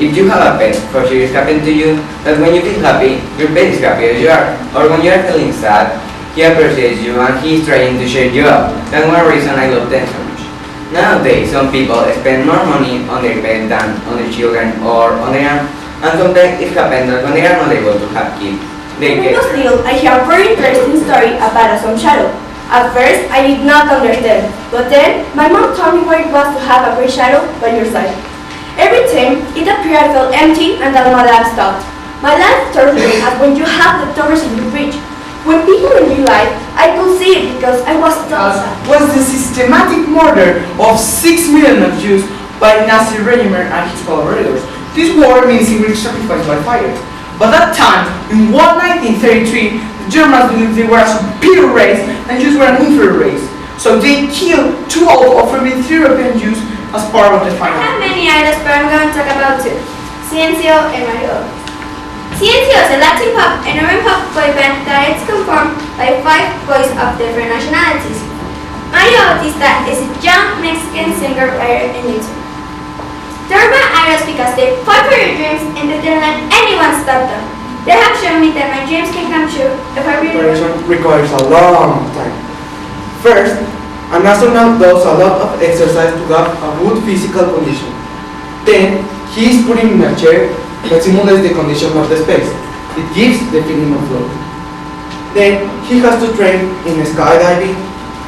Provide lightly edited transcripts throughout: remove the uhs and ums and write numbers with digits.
If you have a pet, for sure it happened to you that when you feel happy, your pet is happy as you are. Or when you are feeling sad, he appreciates you and he is trying to cheer you up. That's one reason I love them so much. Nowadays, some people spend more money on their pet than on their children or on their own. And sometimes it happens that when they are not able to have kids, they When I get... was little, I heard a very interesting story about a sun shadow. At first, I did not understand, but then my mom told me what it was to have a gray shadow by your side. Every time it appeared, I felt empty and that my life stopped. My life started as when you have the doors in your reach. When people in your life, I could see it because I was so sad. Was the systematic murder of 6 million of Jews by Nazi regime and his collaborators. This war means in Greek sacrifice by fire. But that time, in 1933, the Germans believed they were a superior race and Jews were an inferior race. So they killed 12 of every 3 European Jews as part of the I final. have many ideas, but I'm going to talk about two. Ciencio and Mario. Ciencio is a Latin pop and urban pop boy band that is conformed by 5 boys of different nationalities. Mario Bautista is a young Mexican singer, writer, and YouTuber. They're my idols because they fought for their dreams and they didn't let anyone stop them. They have shown me that my dreams can come true if I really Preparation requires a long time. First, an astronaut does a lot of exercise to have a good physical condition. Then, he is put in a chair that simulates the condition of the space. It gives the feeling of float. Then, he has to train in skydiving,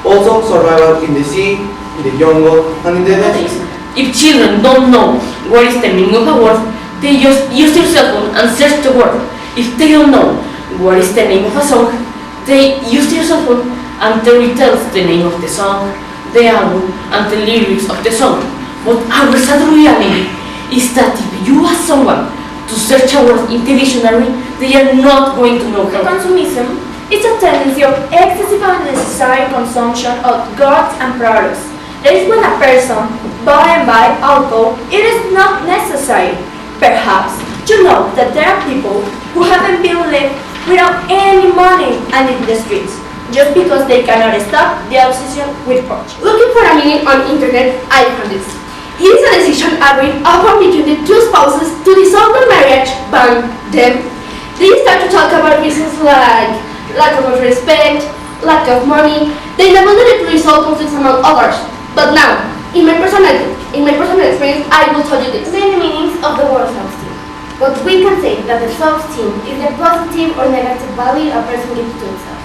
also survival in the sea, in the jungle, and in the desert. If children don't know what is the meaning of a word, they just use their cell phone and search the word. If they don't know what is the name of a song, they use their cell phone and they retells the name of the song, the album, and the lyrics of the song. But our sad reality is that if you ask someone to search a word in the dictionary, they are not going to know how. Consumism is a tendency of excessive and unnecessary consumption of goods and products. That is when a person buy and buy alcohol, it is not necessary. Perhaps you know that there are people who haven't been left without any money and in the streets, just because they cannot stop the obsession with purchase. Looking for a meaning on internet, I found this. It is a decision agreed upon between the two spouses to dissolve the marriage, but then they start to talk about reasons like lack of respect, lack of money. They never needed to resolve conflicts among others. But now, in my personal experience, I will tell you this. Many meanings of the word self-esteem. But we can say that the self-esteem is the positive or negative value a person gives to himself.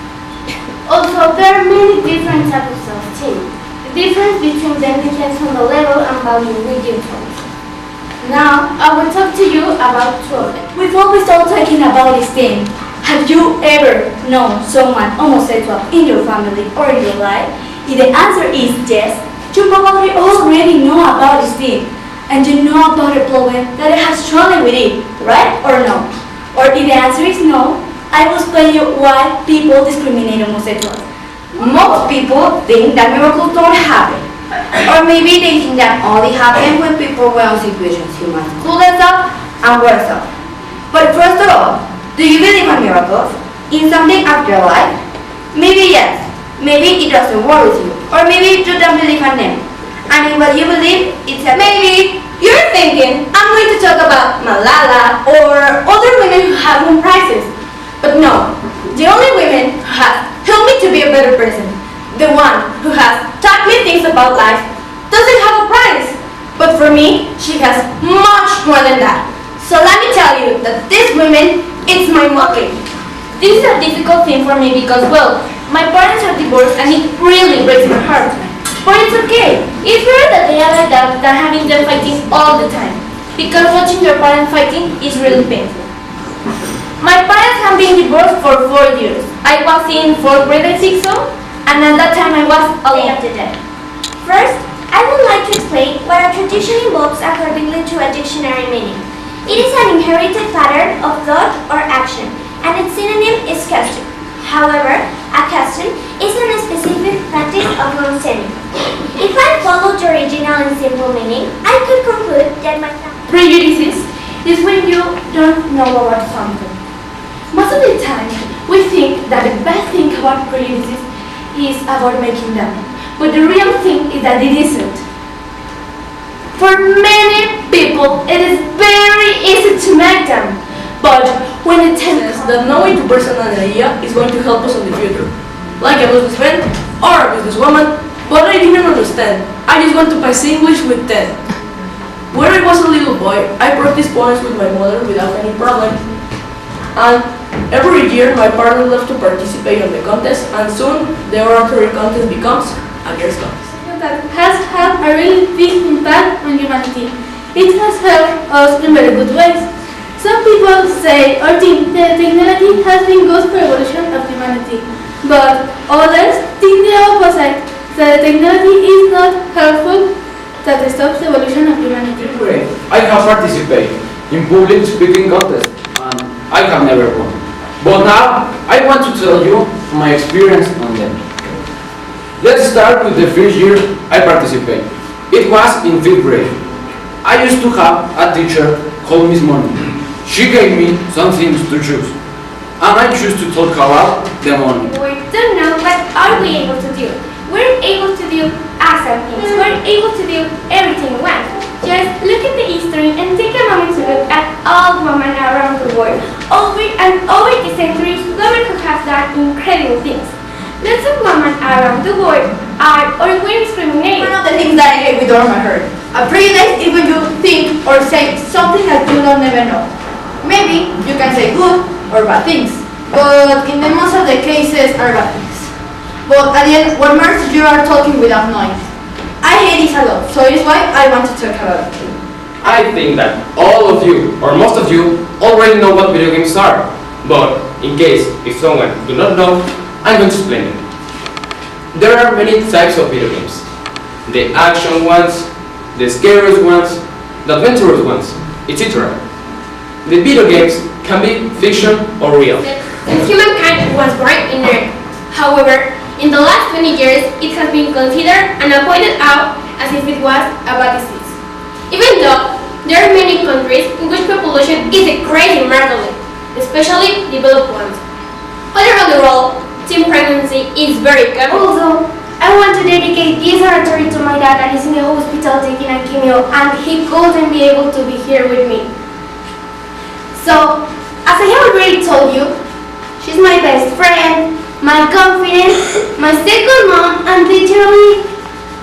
Also, there are many different types of self-esteem. The difference between them depends on the level and value we give to ourselves. Now, I will talk to you about 2 of them. We've always all talking about esteem. Have you ever known someone homosexual in your family or in your life? If the answer is yes, you probably already know about esteem, and you know about the problem that it has struggled with it, right or no? Or if the answer is no, I will explain you why people discriminate homosexuals. Most people think that miracles don't happen, or maybe they think that only happen when people were in situations humans cool themselves and worse off. But first of all, do you believe in miracles? In something after life? Maybe yes. Maybe it doesn't work with you, or maybe you don't believe in them. And in what you believe, it's a maybe. You're thinking, I'm going to talk about Malala or other women who have won prizes. But no, the only women who have helped me to be a better person, the one who has taught me things about life, doesn't have a prize. But for me, she has much more than that. So let me tell you that this woman is my mocking. This is a difficult thing for me because, well, my parents are divorced and it really breaks my heart. But it's okay. It's better that they are like that than having them fighting all the time. Because watching your parents fighting is really painful. My parents have been divorced for 4 years. I was in 4th grade, I think so, and at that time I was alone. First, I would like to explain what a tradition involves accordingly to a dictionary meaning. It is an inherited pattern of thought or action, and its synonym is custom. However, a custom is a specific practice of understanding. If I followed the original and simple meaning, I could conclude that my prejudices is when you don't know about something. Most of the time, we think that the best thing about prejudices is about making them, but the real thing is that it isn't. For many people, it is very easy to make them. But when it Says that knowing to present an idea is going to help us in the future. Like a businessman or a businesswoman, but I didn't understand. I just want to pass English with 10. When I was a little boy, I practiced poems with my mother without any problem. And every year my partner loves to participate on the contest, and soon the oratory contest becomes a girls' contest. that has had a really big impact on humanity. It has helped us in very good ways. Some people say or think that technology has been good for the evolution of humanity, but others think the opposite, that technology is not helpful, that it stops the evolution of humanity. I have participated in public speaking contests and I have never won. But now I want to tell you my experience on them. Let's start with the first year I participated. It was in 5th grade. I used to have a teacher called Miss Money. She gave me some things to choose, and I choose to talk about the money. We don't know what are we able to do. We're able to do awesome things. We're able to do everything we want. Just look at the history and take a moment to look at all women around the world. Over the centuries, women who have done incredible things. Lots of women around the world are or were discriminated. One of the things that I hate with all my heart. A prejudice is when you think or say something that you don't never know. Maybe you can say good or bad things, but in the most of the cases are bad things. But at the end, what matters is you are talking without knowing. I hate this a lot, so it's why I want to talk about it. I think that all of you, or most of you, already know what video games are. But in case if someone do not know, I'm going to explain it. There are many types of video games. The action ones, the scariest ones, the adventurous ones, etc. The video games can be fiction or real. Since humankind was born inert, however, in the last 20 years, it has been considered and pointed out as if it was a bad disease. Even though there are many countries in which population is decreasing markedly, especially developed ones. All around the world, teen pregnancy is very common. Also, I want to dedicate this oratory to my dad that is in the hospital taking a chemo and he couldn't be able to be here with me. So, as I have already told you, she's my best friend, my confidence, my second mom, and literally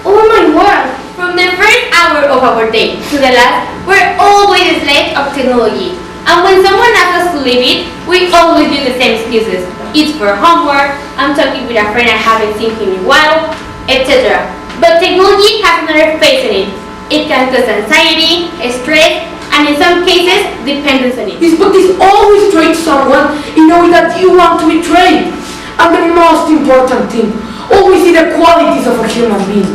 all my world. From the first hour of our day to the last, we're always a slave of technology. And when someone asks us to leave it, we always use the same excuses. It's for homework, I'm talking with a friend I haven't seen in a while, etc. But technology has another face in it. It can cause anxiety, stress, and in some cases, dependence on it. This book is always trade someone in knowing that you want to betray. And the most important thing, always see the qualities of a human being.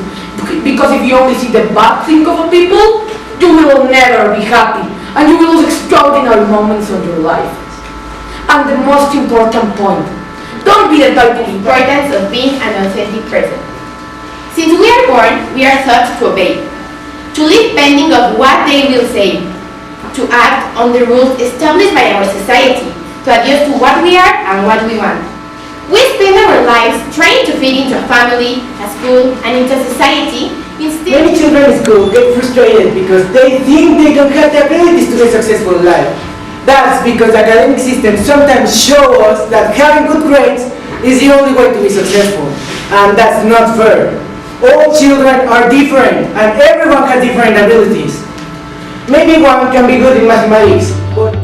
Because if you only see the bad thing of a people, you will never be happy. And you will lose extraordinary moments of your life. And the most important point, don't be the type of Importance of being an authentic person. Since we are born, we are taught to obey, to live pending of what they will say, to act on the rules established by our society, to adjust to what we are and what we want. We spend our lives trying to fit into a family, a school, and into society. Instead, Many children in school get frustrated because they think they don't have the abilities to be successful in life. That's because the academic system sometimes shows us that having good grades is the only way to be successful. And that's not fair. All children are different and everyone has different abilities. Maybe one can be good in mathematics, but